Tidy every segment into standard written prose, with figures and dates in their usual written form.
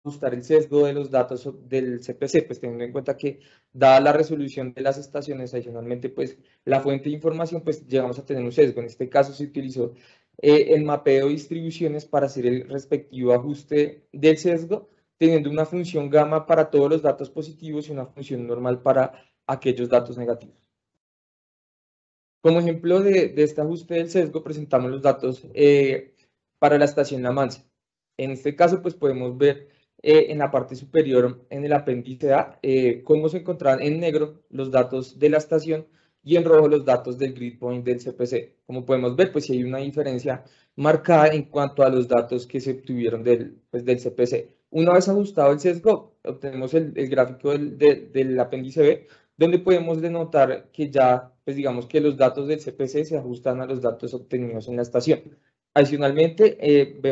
ajustar el sesgo de los datos del CPC, pues teniendo en cuenta que dada la resolución de las estaciones, adicionalmente pues la fuente de información, pues llegamos a tener un sesgo. En este caso se utilizó el mapeo de distribuciones para hacer el respectivo ajuste del sesgo, teniendo una función gamma para todos los datos positivos y una función normal para aquellos datos negativos. Como ejemplo de este ajuste del sesgo, presentamos los datos para la estación La Mansa. En este caso, pues podemos ver en la parte superior, en el apéndice A, cómo se encontraban en negro los datos de la estación y en rojo los datos del grid point del CPC. Como podemos ver, pues sí hay una diferencia marcada en cuanto a los datos que se obtuvieron del CPC. Una vez ajustado el sesgo, obtenemos el gráfico del apéndice B, donde podemos denotar que ya, pues digamos que los datos del CPC se ajustan a los datos obtenidos en la estación. Adicionalmente,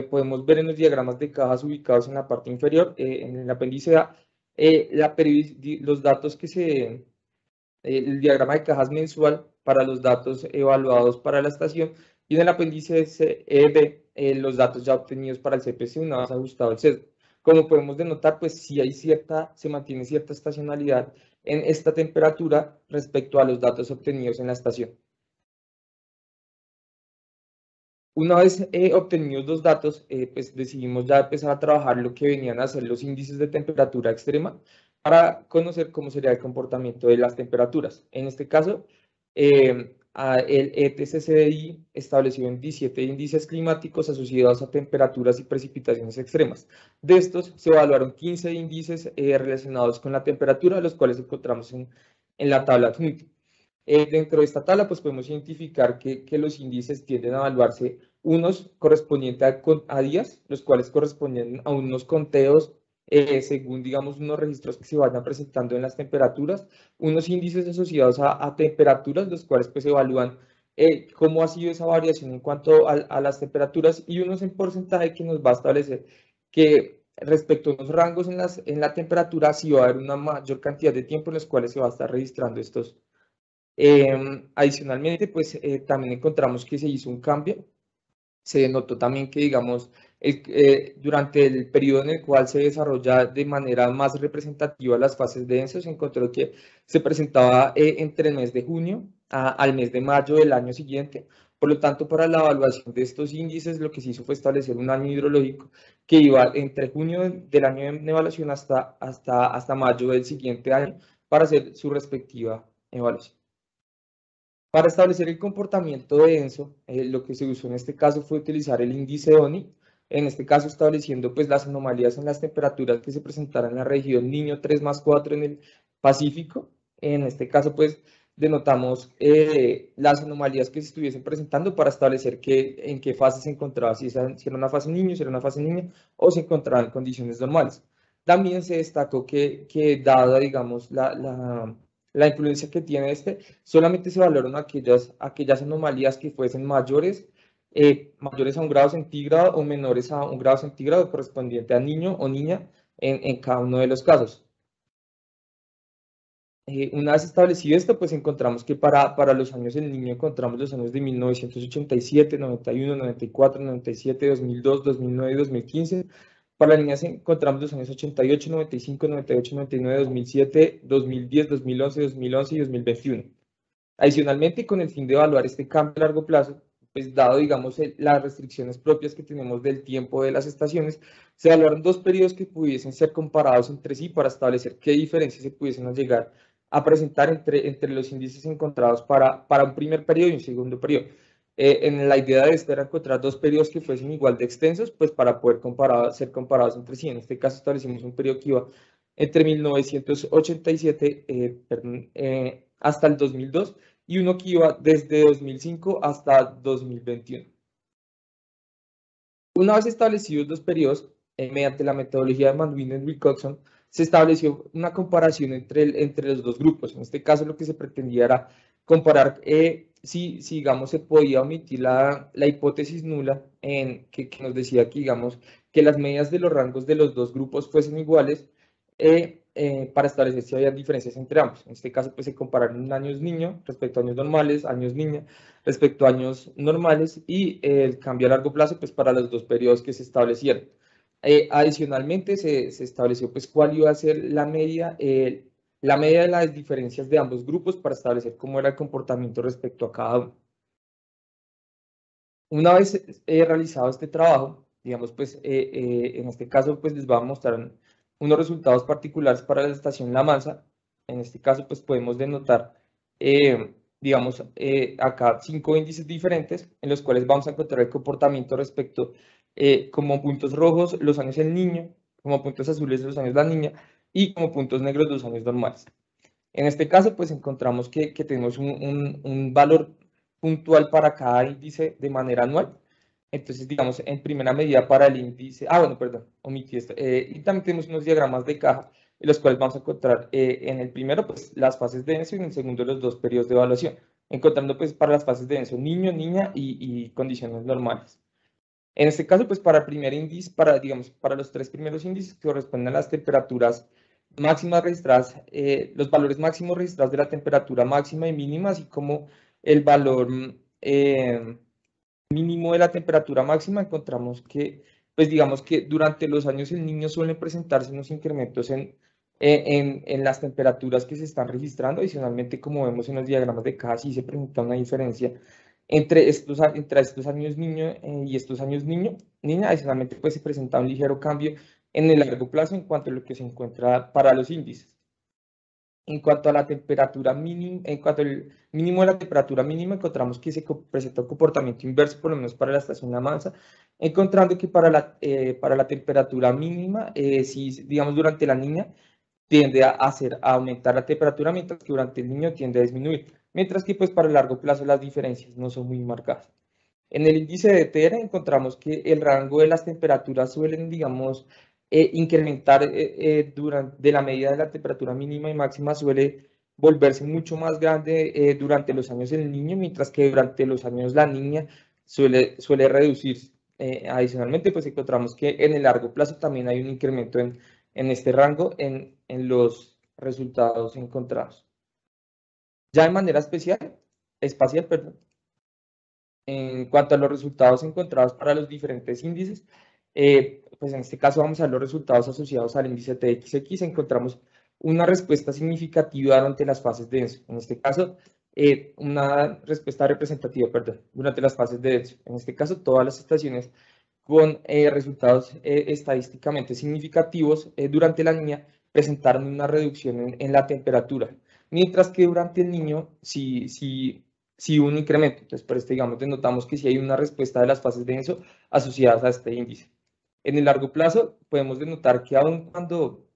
podemos ver en los diagramas de cajas ubicados en la parte inferior, en el apéndice A, los datos el diagrama de cajas mensual para los datos evaluados para la estación, y en el apéndice B, los datos ya obtenidos para el CPC una vez ajustado el sesgo. Como podemos denotar, pues sí se mantiene cierta estacionalidad en esta temperatura respecto a los datos obtenidos en la estación. Una vez obtenidos los datos, pues decidimos ya empezar a trabajar lo que venían a ser los índices de temperatura extrema para conocer cómo sería el comportamiento de las temperaturas. En este caso, el ETCCDI estableció 27 índices climáticos asociados a temperaturas y precipitaciones extremas. De estos se evaluaron 15 índices relacionados con la temperatura, los cuales encontramos en la tabla adjunta. Dentro de esta tabla, pues podemos identificar que los índices tienden a evaluarse unos correspondientes a días, los cuales corresponden a unos conteos según, digamos, unos registros que se vayan presentando en las temperaturas, unos índices asociados a temperaturas, los cuales pues evalúan cómo ha sido esa variación en cuanto a las temperaturas, y unos en porcentaje que nos va a establecer que respecto a unos rangos en la temperatura, sí va a haber una mayor cantidad de tiempo en los cuales se va a estar registrando estos. Adicionalmente, pues también encontramos que se hizo un cambio. Se notó también que, digamos, durante el periodo en el cual se desarrolla de manera más representativa las fases de ENSO, se encontró que se presentaba entre el mes de junio al mes de mayo del año siguiente. Por lo tanto, para la evaluación de estos índices, lo que se hizo fue establecer un año hidrológico que iba entre junio del año de evaluación hasta mayo del siguiente año para hacer su respectiva evaluación. Para establecer el comportamiento de ENSO, lo que se usó en este caso fue utilizar el índice ONI, en este caso estableciendo pues las anomalías en las temperaturas que se presentaran en la región Niño 3+4 en el Pacífico. En este caso pues denotamos las anomalías que se estuviesen presentando para establecer en qué fase se encontraba, si era una fase niño, si era una fase niña o se encontraba en condiciones normales. También se destacó que dada, digamos, la influencia que tiene solamente se valoran aquellas anomalías que fuesen mayores a 1 grado centígrado o menores a 1 grado centígrado correspondiente a niño o niña en cada uno de los casos. Una vez establecido esto, pues encontramos que para los años del niño encontramos los años de 1987, 91, 94, 97, 2002, 2009 y 2015. Para las niñas encontramos los años 88, 95, 98, 99, 2007, 2010, 2011, 2011 y 2021. Adicionalmente, con el fin de evaluar este cambio a largo plazo, pues dado, digamos, las restricciones propias que tenemos del tiempo de las estaciones, se evaluaron dos periodos que pudiesen ser comparados entre sí para establecer qué diferencias se pudiesen llegar a presentar entre los índices encontrados para un primer periodo y un segundo periodo. En la idea de esto era encontrar dos periodos que fuesen igual de extensos, pues para poder ser comparados entre sí. En este caso establecimos un periodo que iba entre 1987 hasta el 2002 y uno que iba desde 2005 hasta 2021. Una vez establecidos los periodos, mediante la metodología de Manduino-Wilcoxon, se estableció una comparación entre los dos grupos. En este caso, lo que se pretendía era comparar si digamos, se podía omitir la hipótesis nula que nos decía que, digamos, que las medias de los rangos de los dos grupos fuesen iguales para establecer si había diferencias entre ambos. En este caso, pues se compararon años niño respecto a años normales, años niña respecto a años normales y el cambio a largo plazo pues para los dos periodos que se establecieron. Adicionalmente, se estableció pues cuál iba a ser la media de las diferencias de ambos grupos para establecer cómo era el comportamiento respecto a cada uno. Una vez realizado este trabajo, digamos, pues en este caso, pues les voy a mostrar unos resultados particulares para la estación La Mansa. En este caso, pues podemos denotar, digamos, acá 5 índices diferentes en los cuales vamos a encontrar el comportamiento respecto, como puntos rojos, los años del niño, como puntos azules, los años de la niña, y como puntos negros, los años normales. En este caso, pues encontramos que tenemos un valor puntual para cada índice de manera anual. Entonces, digamos, en primera medida para el índice, bueno, perdón, omití esto. Y también tenemos unos diagramas de caja, en los cuales vamos a encontrar en el primero, pues, las fases denso y en el segundo, los 2 periodos de evaluación, encontrando, pues, para las fases denso, niño, niña y condiciones normales. En este caso, pues, para el primer índice, digamos, para los 3 primeros índices que corresponden a las temperaturas máximas registradas, los valores máximos registrados de la temperatura máxima y mínima, así como el valor mínimo de la temperatura máxima, encontramos que, pues digamos que durante los años el niño suelen presentarse unos incrementos en las temperaturas que se están registrando. Adicionalmente, como vemos en los diagramas de caja, sí se presenta una diferencia entre estos años niño y estos años niña. Adicionalmente, pues se presenta un ligero cambio en el largo plazo en cuanto a lo que se encuentra para los índices. En cuanto a la temperatura mínima, en cuanto al mínimo de la temperatura mínima, encontramos que se presenta un comportamiento inverso, por lo menos para la estación La Mansa, encontrando que para la temperatura mínima, si digamos durante la niña, tiende a aumentar la temperatura, mientras que durante el niño tiende a disminuir, mientras que pues para el largo plazo las diferencias no son muy marcadas. En el índice de TR encontramos que el rango de las temperaturas suelen, digamos, incrementar de la medida de la temperatura mínima y máxima, suele volverse mucho más grande durante los años del niño, mientras que durante los años la niña suele reducirse. Adicionalmente, pues encontramos que en el largo plazo también hay un incremento en este rango en los resultados encontrados. Ya de manera espacial, perdón. En cuanto a los resultados encontrados para los diferentes índices, pues en este caso vamos a ver los resultados asociados al índice TXX. Encontramos una respuesta significativa durante las fases de denso. En este caso, una respuesta representativa, perdón, durante las fases de denso. En este caso, todas las estaciones con resultados estadísticamente significativos durante la niña presentaron una reducción en la temperatura, mientras que durante el niño sí hubo un incremento. Entonces, por esto, digamos, denotamos que sí hay una respuesta de las fases de denso asociadas a este índice. En el largo plazo, podemos denotar que aun cuando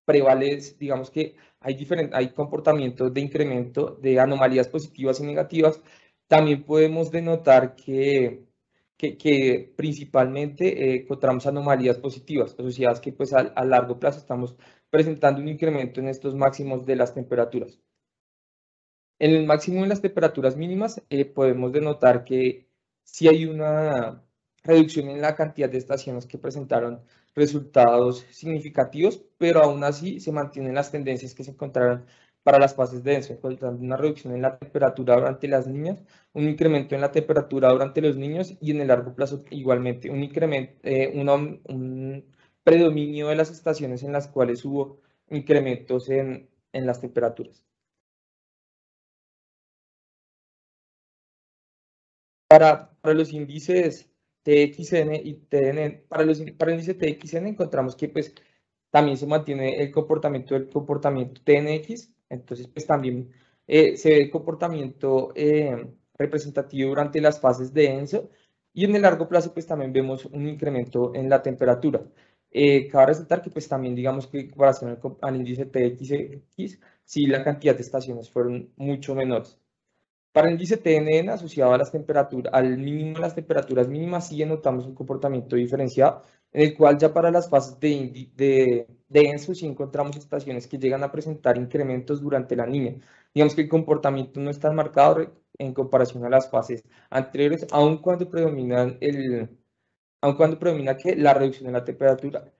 prevalece, digamos que hay comportamientos de incremento de anomalías positivas y negativas, también podemos denotar que principalmente encontramos anomalías positivas asociadas que pues a largo plazo estamos presentando un incremento en estos máximos de las temperaturas. En el máximo de las temperaturas mínimas podemos denotar que sí hay una reducción en la cantidad de estaciones que presentaron resultados significativos, pero aún así se mantienen las tendencias que se encontraron para las fases de denso, encontrando una reducción en la temperatura durante las niñas, un incremento en la temperatura durante los niños y en el largo plazo igualmente un incremento, un predominio de las estaciones en las cuales hubo incrementos en las temperaturas. Para los índices TXN y TN, para el índice TXN encontramos que pues también se mantiene el comportamiento del comportamiento TNX, entonces pues también se ve el comportamiento representativo durante las fases de denso y en el largo plazo pues también vemos un incremento en la temperatura. Cabe resaltar que pues también digamos que en comparación al índice TXX, sí la cantidad de estaciones fueron mucho menores. Para el índice TNN asociado a las temperaturas, al mínimo de las temperaturas mínimas, sí notamos un comportamiento diferenciado, en el cual ya para las fases de denso sí encontramos estaciones que llegan a presentar incrementos durante la niña. Digamos que el comportamiento no es tan marcado en comparación a las fases anteriores, aun cuando predomina que la reducción de la temperatura,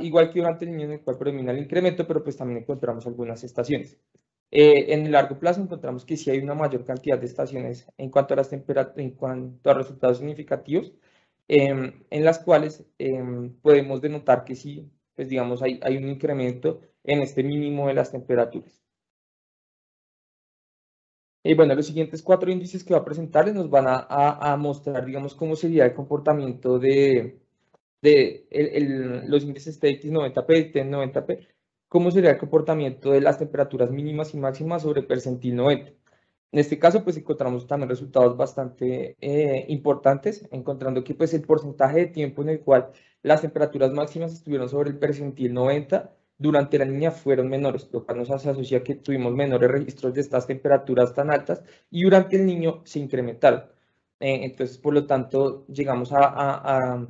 igual que durante el niño en el cual predomina el incremento, pero pues también encontramos algunas estaciones. En el largo plazo encontramos que sí hay una mayor cantidad de estaciones en cuanto a en cuanto a resultados significativos, en las cuales podemos denotar que sí, pues digamos, hay un incremento en este mínimo de las temperaturas. Bueno, los siguientes 4 índices que va a presentarles nos van a mostrar, digamos, cómo sería el comportamiento de los índices TX90P y TN90P, cómo sería el comportamiento de las temperaturas mínimas y máximas sobre percentil 90. En este caso, pues encontramos también resultados bastante importantes, encontrando que pues el porcentaje de tiempo en el cual las temperaturas máximas estuvieron sobre el percentil 90 durante la niña fueron menores, lo cual nos asocia que tuvimos menores registros de estas temperaturas tan altas y durante el niño se incrementaron. Entonces, por lo tanto, llegamos a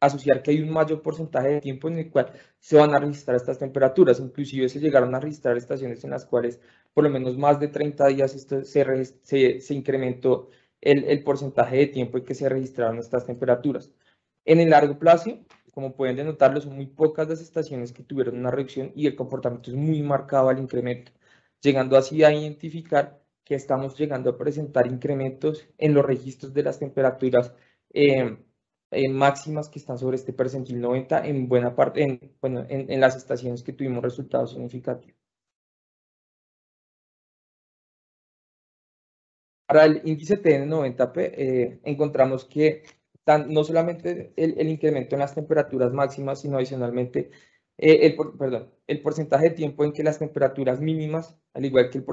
asociar que hay un mayor porcentaje de tiempo en el cual se van a registrar estas temperaturas. Inclusive se llegaron a registrar estaciones en las cuales por lo menos más de 30 días esto se incrementó el porcentaje de tiempo en que se registraron estas temperaturas. En el largo plazo, como pueden denotarlo, son muy pocas las estaciones que tuvieron una reducción y el comportamiento es muy marcado al incremento, llegando así a identificar que estamos llegando a presentar incrementos en los registros de las temperaturas máximas que están sobre este percentil 90 en buena parte, en las estaciones que tuvimos resultados significativos. Para el índice TN90P encontramos que no solamente el incremento en las temperaturas máximas, sino adicionalmente el porcentaje de tiempo en que las temperaturas mínimas, al igual que el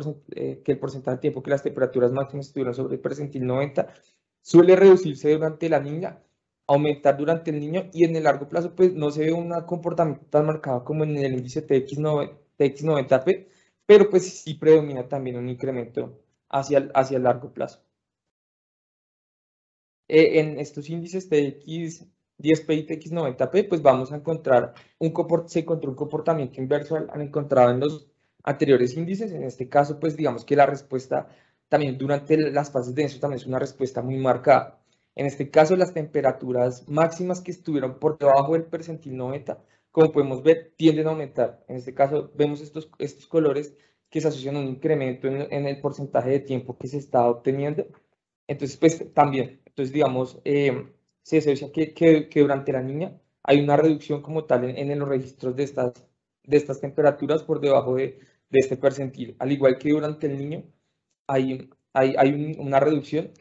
porcentaje de tiempo que las temperaturas máximas estuvieron sobre el percentil 90, suele reducirse durante la niña, aumentar durante el niño y en el largo plazo pues no se ve un comportamiento tan marcado como en el índice TX90P, pero pues sí predomina también un incremento hacia el largo plazo. En estos índices TX10P y TX90P, pues vamos a encontrar se encontró un comportamiento inverso al encontrado en los anteriores índices. En este caso, pues digamos que la respuesta también durante las fases de denso también es una respuesta muy marcada. En este caso, las temperaturas máximas que estuvieron por debajo del percentil 90, como podemos ver, tienden a aumentar. En este caso, vemos estos colores que se asocian a un incremento en el porcentaje de tiempo que se está obteniendo. Entonces, pues también, entonces digamos, se asocia que durante la niña hay una reducción como tal en los registros de estas temperaturas por debajo de este percentil. Al igual que durante el niño, hay una reducción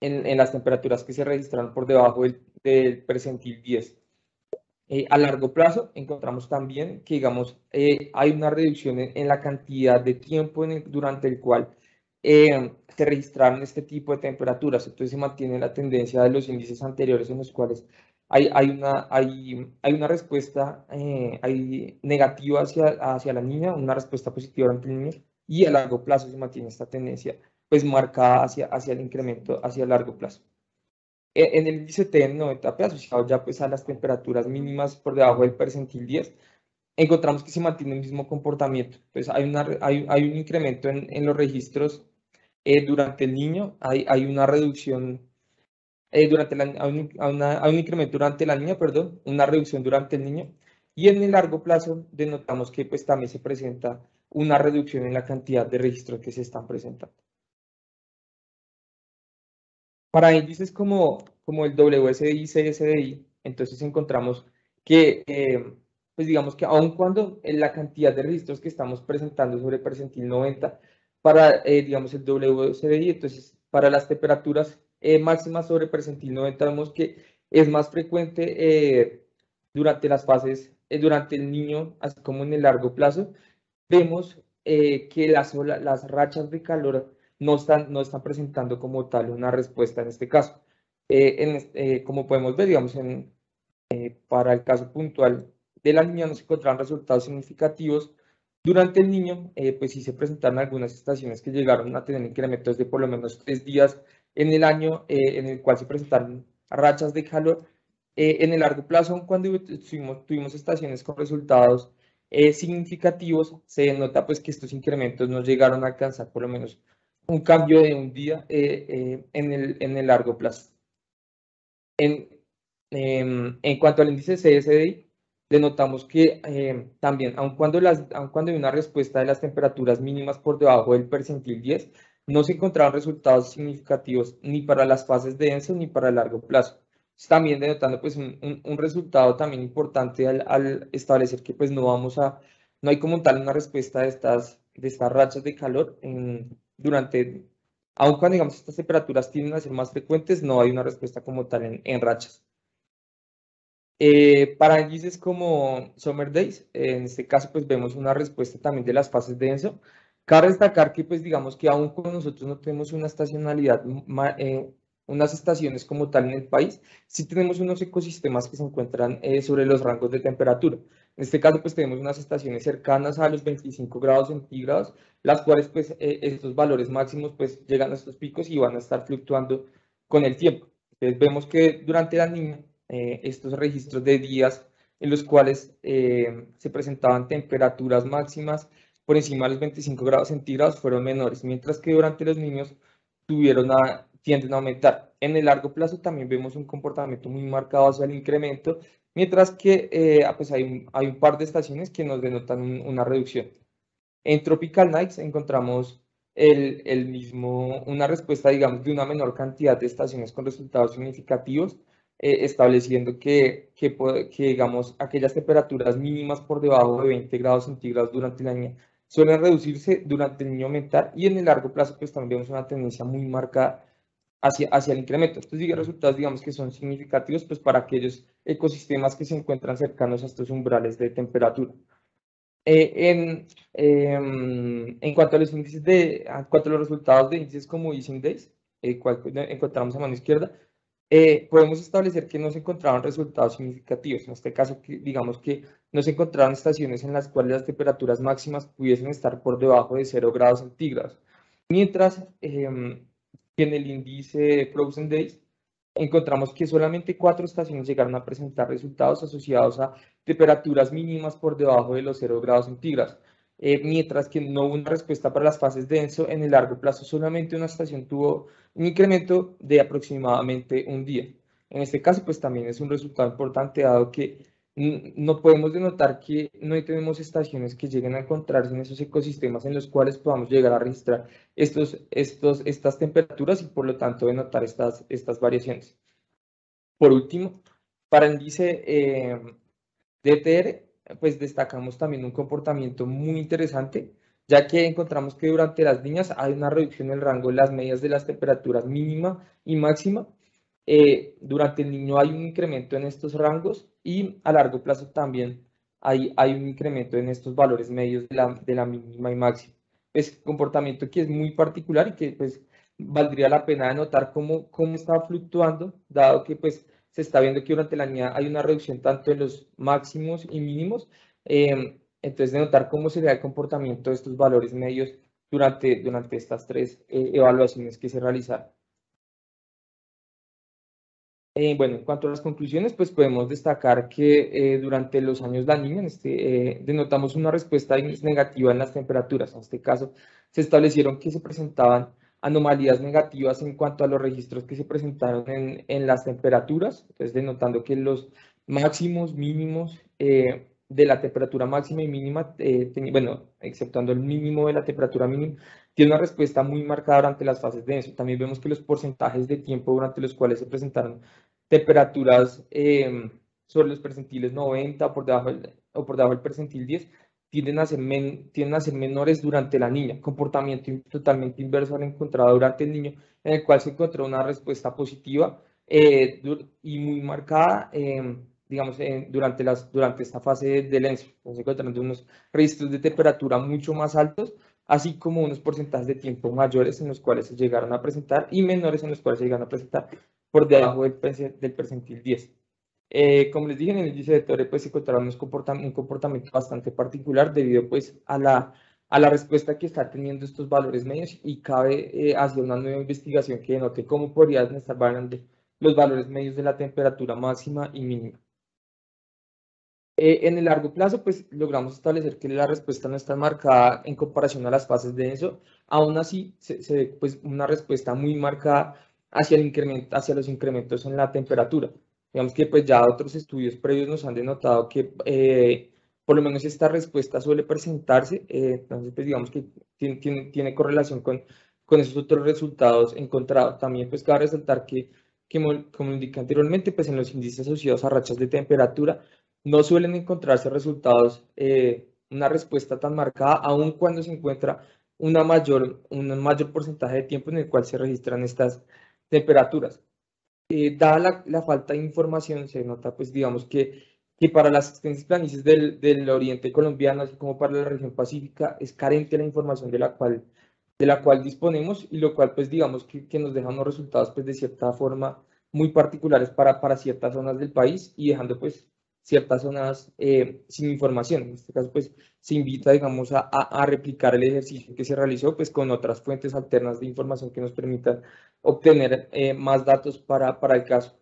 en las temperaturas que se registran por debajo del percentil 10. A largo plazo encontramos también que, digamos, hay una reducción en la cantidad de tiempo durante el cual se registraron este tipo de temperaturas. Entonces se mantiene la tendencia de los índices anteriores en los cuales hay una respuesta negativa hacia la niña, una respuesta positiva ante el niño, y a largo plazo se mantiene esta tendencia pues marcada hacia el incremento hacia largo plazo. En el índice TN90P, asociado ya pues a las temperaturas mínimas por debajo del percentil 10, encontramos que se mantiene el mismo comportamiento. Entonces hay un incremento en los registros durante el niño, hay una reducción hay un incremento durante la niña, perdón, una reducción durante el niño, y en el largo plazo denotamos que pues también se presenta una reducción en la cantidad de registros que se están presentando. Para índices como el WSDI y CSDI, entonces encontramos que, pues digamos que aun cuando la cantidad de registros que estamos presentando sobre el percentil 90 para, digamos, el WSDI, entonces para las temperaturas máximas sobre percentil 90 vemos que es más frecuente durante las fases, durante el niño, así como en el largo plazo, vemos que las rachas de calor no están presentando como tal una respuesta en este caso. Como podemos ver, digamos, para el caso puntual de la niña no se encontraron resultados significativos. Durante el niño, pues sí se presentaron algunas estaciones que llegaron a tener incrementos de por lo menos 3 días en el año, en el cual se presentaron rachas de calor. En el largo plazo, cuando tuvimos estaciones con resultados significativos, se nota pues que estos incrementos no llegaron a alcanzar por lo menos un cambio de un día en el largo plazo. En cuanto al índice CSDI, denotamos que también, aun cuando hay una respuesta de las temperaturas mínimas por debajo del percentil 10, no se encontraron resultados significativos ni para las fases de denso ni para el largo plazo. También denotando pues un resultado también importante al establecer que pues no hay como tal una respuesta de estas rachas de calor aun cuando digamos estas temperaturas tienden a ser más frecuentes, no hay una respuesta como tal en rachas. Para índices como Summer Days, en este caso pues vemos una respuesta también de las fases de ENSO. Cabe destacar que pues digamos que aún con nosotros no tenemos una estacionalidad, unas estaciones como tal en el país, sí tenemos unos ecosistemas que se encuentran sobre los rangos de temperatura. En este caso pues tenemos unas estaciones cercanas a los 25 grados centígrados, las cuales pues estos valores máximos pues llegan a estos picos y van a estar fluctuando con el tiempo. Entonces vemos que durante la niña estos registros de días en los cuales se presentaban temperaturas máximas por encima de los 25 grados centígrados fueron menores, mientras que durante los niños tienden a aumentar. En el largo plazo también vemos un comportamiento muy marcado hacia el incremento, mientras que pues hay un par de estaciones que nos denotan una reducción. En Tropical Nights encontramos una respuesta, digamos, de una menor cantidad de estaciones con resultados significativos, estableciendo digamos, aquellas temperaturas mínimas por debajo de 20 grados centígrados durante el año suelen reducirse, durante el niño aumentar, y en el largo plazo pues también vemos una tendencia muy marcada hacia el incremento. Estos resultados, digamos, que son significativos pues para aquellos ecosistemas que se encuentran cercanos a estos umbrales de temperatura. En cuanto a los en cuanto a los resultados de índices como Easing Days, cual encontramos a mano izquierda, podemos establecer que no se encontraban resultados significativos. En este caso, digamos que no se encontraron estaciones en las cuales las temperaturas máximas pudiesen estar por debajo de 0 grados centígrados. Mientras que en el índice Frozen Days encontramos que solamente 4 estaciones llegaron a presentar resultados asociados a temperaturas mínimas por debajo de los 0 grados centígrados, mientras que no hubo una respuesta para las fases denso. En el largo plazo solamente una estación tuvo un incremento de aproximadamente un día. En este caso, pues también es un resultado importante, dado que no podemos denotar que no tenemos estaciones que lleguen a encontrarse en esos ecosistemas en los cuales podamos llegar a registrar estas temperaturas y por lo tanto denotar estas variaciones. Por último, para el índice DTR, pues destacamos también un comportamiento muy interesante, ya que encontramos que durante las niñas hay una reducción en el rango de las medias de las temperaturas mínima y máxima. Durante el niño hay un incremento en estos rangos y a largo plazo también hay un incremento en estos valores medios de la mínima y máxima. Es un comportamiento que es muy particular y que pues valdría la pena notar cómo está fluctuando, dado que pues se está viendo que durante la niña hay una reducción tanto en los máximos y mínimos. Entonces, de notar cómo sería el comportamiento de estos valores medios durante estas 3 evaluaciones que se realizaron. Bueno, en cuanto a las conclusiones, pues podemos destacar que durante los años la niña, denotamos una respuesta negativa en las temperaturas. En este caso, se establecieron que se presentaban anomalías negativas en cuanto a los registros que se presentaron en las temperaturas, entonces denotando que los máximos, mínimos de la temperatura máxima y mínima, bueno, exceptuando el mínimo de la temperatura mínima, tiene una respuesta muy marcada durante las fases de ENSO. También vemos que los porcentajes de tiempo durante los cuales se presentaron temperaturas sobre los percentiles 90 o por debajo del percentil 10 tienden a ser menores durante la niña, comportamiento totalmente inverso al encontrado durante el niño, en el cual se encontró una respuesta positiva y muy marcada, digamos, durante esta fase del ENSO. Se encontraron unos registros de temperatura mucho más altos, así como unos porcentajes de tiempo mayores en los cuales se llegaron a presentar y menores en los cuales se llegaron a presentar por debajo del percentil 10. Como les dije, en el índice de Torre pues se encontraron un comportamiento bastante particular debido pues a la respuesta que están teniendo estos valores medios, y cabe hacer una nueva investigación que denote cómo podrían estar variando los valores medios de la temperatura máxima y mínima. En el largo plazo, pues logramos establecer que la respuesta no está marcada en comparación a las fases de ENSO. Aún así, se ve pues una respuesta muy marcada hacia los incrementos en la temperatura. Digamos que pues ya otros estudios previos nos han denotado que por lo menos esta respuesta suele presentarse, entonces pues digamos que tiene correlación con esos otros resultados encontrados. También pues cabe resaltar que como indiqué anteriormente, pues en los índices asociados a rachas de temperatura no suelen encontrarse resultados, una respuesta tan marcada, aun cuando se encuentra un mayor porcentaje de tiempo en el cual se registran estas temperaturas. Dada la falta de información, se nota, pues digamos que para las extensas planicies del oriente colombiano, así como para la región pacífica, es carente la información de la cual disponemos, y lo cual, pues digamos que nos deja unos resultados, pues de cierta forma, muy particulares para ciertas zonas del país, y dejando, pues, ciertas zonas sin información. En este caso, pues, se invita, digamos, a replicar el ejercicio que se realizó, pues, con otras fuentes alternas de información que nos permitan obtener más datos para el caso.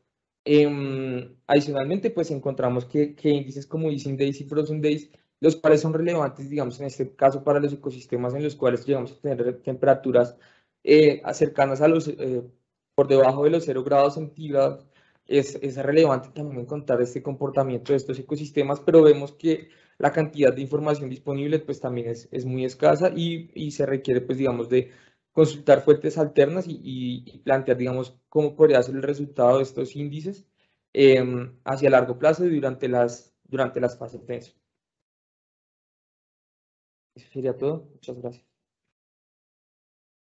Adicionalmente, pues encontramos que índices como Easing Days y Frozen Days, los cuales son relevantes, digamos, en este caso para los ecosistemas en los cuales llegamos a tener temperaturas cercanas a por debajo de los 0 grados centígrados. Es relevante también encontrar este comportamiento de estos ecosistemas, pero vemos que la cantidad de información disponible pues también es muy escasa, y se requiere, pues digamos, de consultar fuentes alternas y plantear, digamos, cómo podría ser el resultado de estos índices hacia largo plazo y durante las fases de eso. Eso sería todo. Muchas gracias.